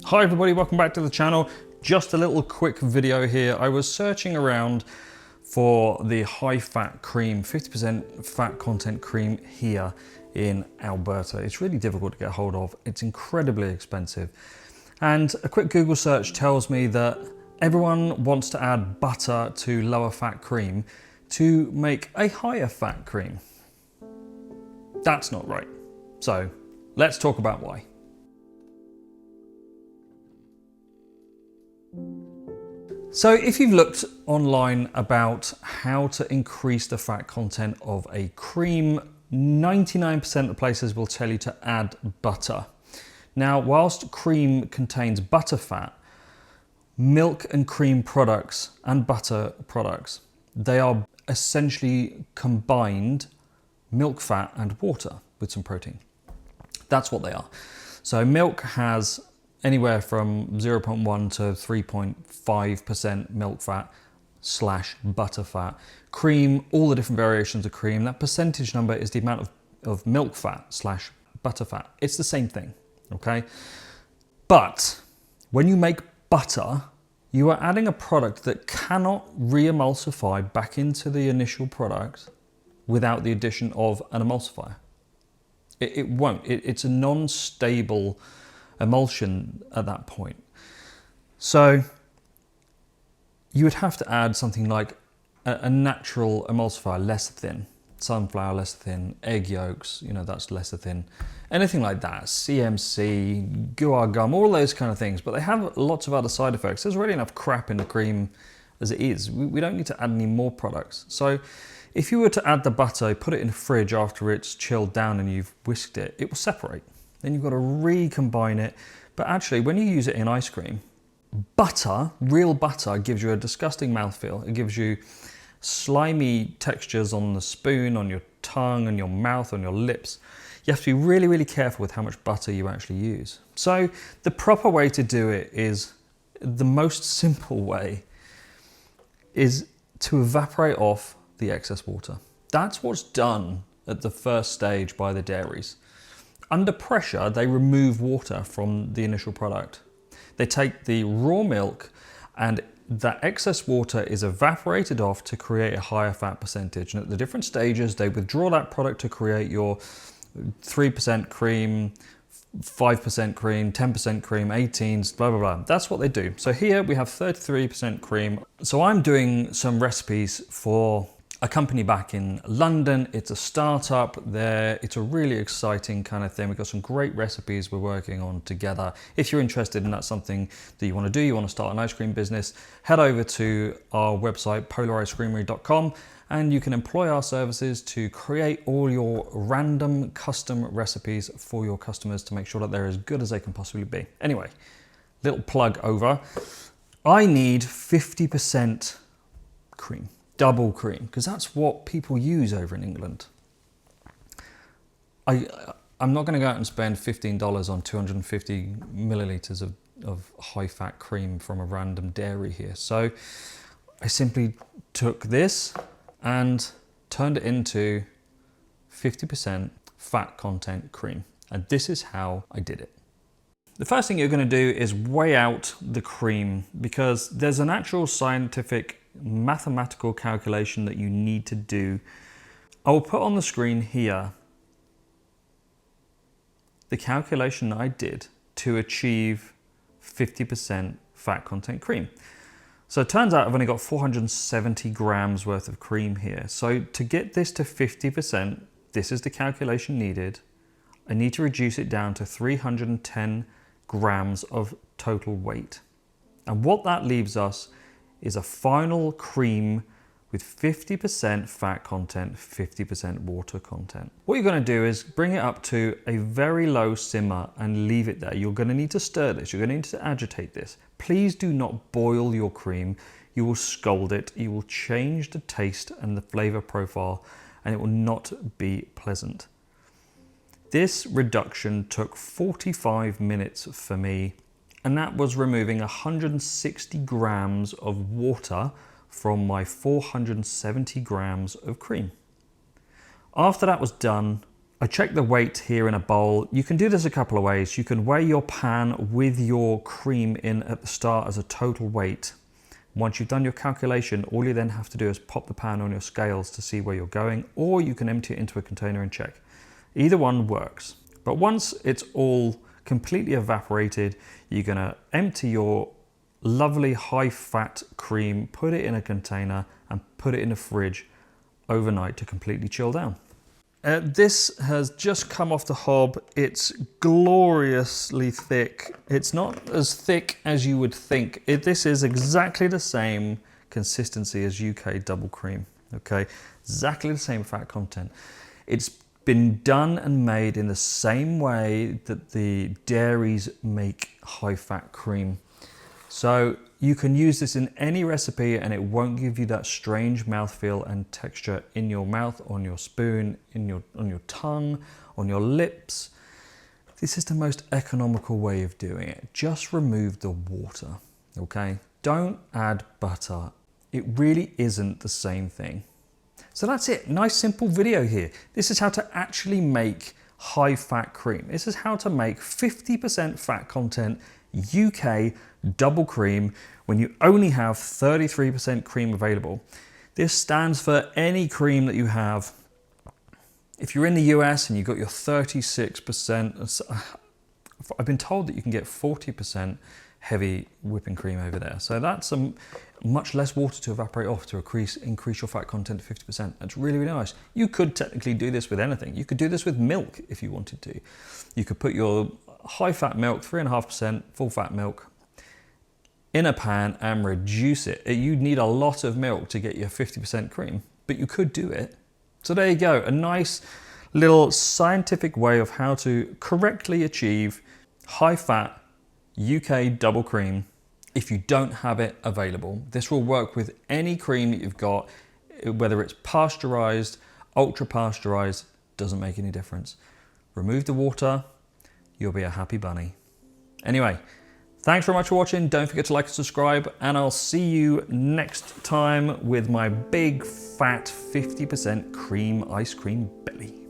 Hi everybody, welcome back to the channel. Just a little quick video here. I was searching around for the high fat cream, 50% fat content cream here in Alberta. It's really difficult to get hold of. It's incredibly expensive. And a quick Google search tells me that everyone wants to add butter to lower fat cream to make a higher fat cream. That's not right. So let's talk about why. So if you've looked online about how to increase the fat content of a cream, 99% of places will tell you to add butter. Now, whilst cream contains butter fat, milk and cream products and butter products, they are essentially combined milk fat and water with some protein. That's what they are. So milk has anywhere from 0.1 to 3.5% milk fat / butter fat. Cream, all the different variations of cream, that percentage number is the amount of milk fat / butter fat. It's the same thing, okay? But when you make butter, you are adding a product that cannot re-emulsify back into the initial product without the addition of an emulsifier. It won't. It's a non-stable emulsion at that point. So you would have to add something like a natural emulsifier, less thin, sunflower less thin, egg yolks, that's lesser thin, anything like that, CMC, guar gum, all those kind of things, but they have lots of other side effects. There's already enough crap in the cream as it is. We don't need to add any more products. So if you were to add the butter, put it in the fridge after it's chilled down and you've whisked it, it will separate. Then you've got to recombine it. But actually, when you use it in ice cream, butter, real butter, gives you a disgusting mouthfeel. It gives you slimy textures on the spoon, on your tongue, on your mouth, on your lips. You have to be really, really careful with how much butter you actually use. So the proper way to do it is, the most simple way is to evaporate off the excess water. That's what's done at the first stage by the dairies. Under pressure, they remove water from the initial product. They take the raw milk and that excess water is evaporated off to create a higher fat percentage. And at the different stages, they withdraw that product to create your 3% cream, 5% cream, 10% cream, 18s, blah, blah, blah. That's what they do. So here we have 33% cream. So I'm doing some recipes for a company back in London. It's a startup there. It's a really exciting kind of thing. We've got some great recipes we're working on together. If you're interested and that's something that you want to do, you want to start an ice cream business, head over to our website, polarizecreamery.com, and you can employ our services to create all your random custom recipes for your customers to make sure that they're as good as they can possibly be. Anyway, little plug over. I need 50% cream. Double cream, because that's what people use over in England. I'm not going to go out and spend $15 on 250 milliliters of high-fat cream from a random dairy here. So I simply took this and turned it into 50% fat content cream. And this is how I did it. The first thing you're going to do is weigh out the cream, because there's an actual scientific mathematical calculation that you need to do. I will put on the screen here the calculation that I did to achieve 50% fat content cream. So it turns out I've only got 470 grams worth of cream here. So to get this to 50%, this is the calculation needed. I need to reduce it down to 310 grams of total weight. And what that leaves us is a final cream with 50% fat content, 50% water content. What you're going to do is bring it up to a very low simmer and leave it there. You're going to need to stir this. You're going to need to agitate this. Please do not boil your cream. You will scald it. You will change the taste and the flavor profile, and it will not be pleasant. This reduction took 45 minutes for me, and that was removing 160 grams of water from my 470 grams of cream. After that was done, I check the weight here in a bowl. You can do this a couple of ways. You can weigh your pan with your cream in at the start as a total weight. Once you've done your calculation, all you then have to do is pop the pan on your scales to see where you're going, or you can empty it into a container and check. Either one works. But once it's all completely evaporated, you're gonna empty your lovely high-fat cream, put it in a container and put it in the fridge overnight to completely chill down. This has just come off the hob. It's gloriously thick. It's not as thick as you would think. This is exactly the same consistency as UK double cream, okay? Exactly the same fat content. It's been done and made in the same way that the dairies make high-fat cream. So you can use this in any recipe and it won't give you that strange mouthfeel and texture in your mouth, on your spoon, on your tongue, on your lips. This is the most economical way of doing it. Just remove the water, okay? Don't add butter. It really isn't the same thing. So that's it, nice simple video here. This is how to actually make high fat cream. This is how to make 50% fat content UK double cream when you only have 33% cream available. This stands for any cream that you have. If you're in the US and you've got your 36%, I've been told that you can get 40% heavy whipping cream over there. So that's much less water to evaporate off to increase your fat content to 50%. That's really, really nice. You could technically do this with anything. You could do this with milk if you wanted to. You could put your high fat milk, 3.5% full fat milk, in a pan and reduce it. You'd need a lot of milk to get your 50% cream, but you could do it. So there you go, a nice little scientific way of how to correctly achieve high fat UK double cream if you don't have it available. This will work with any cream that you've got, whether it's pasteurized, ultra pasteurized, doesn't make any difference. Remove the water, you'll be a happy bunny. Anyway, thanks very much for watching. Don't forget to like and subscribe, and I'll see you next time with my big fat 50% cream ice cream belly.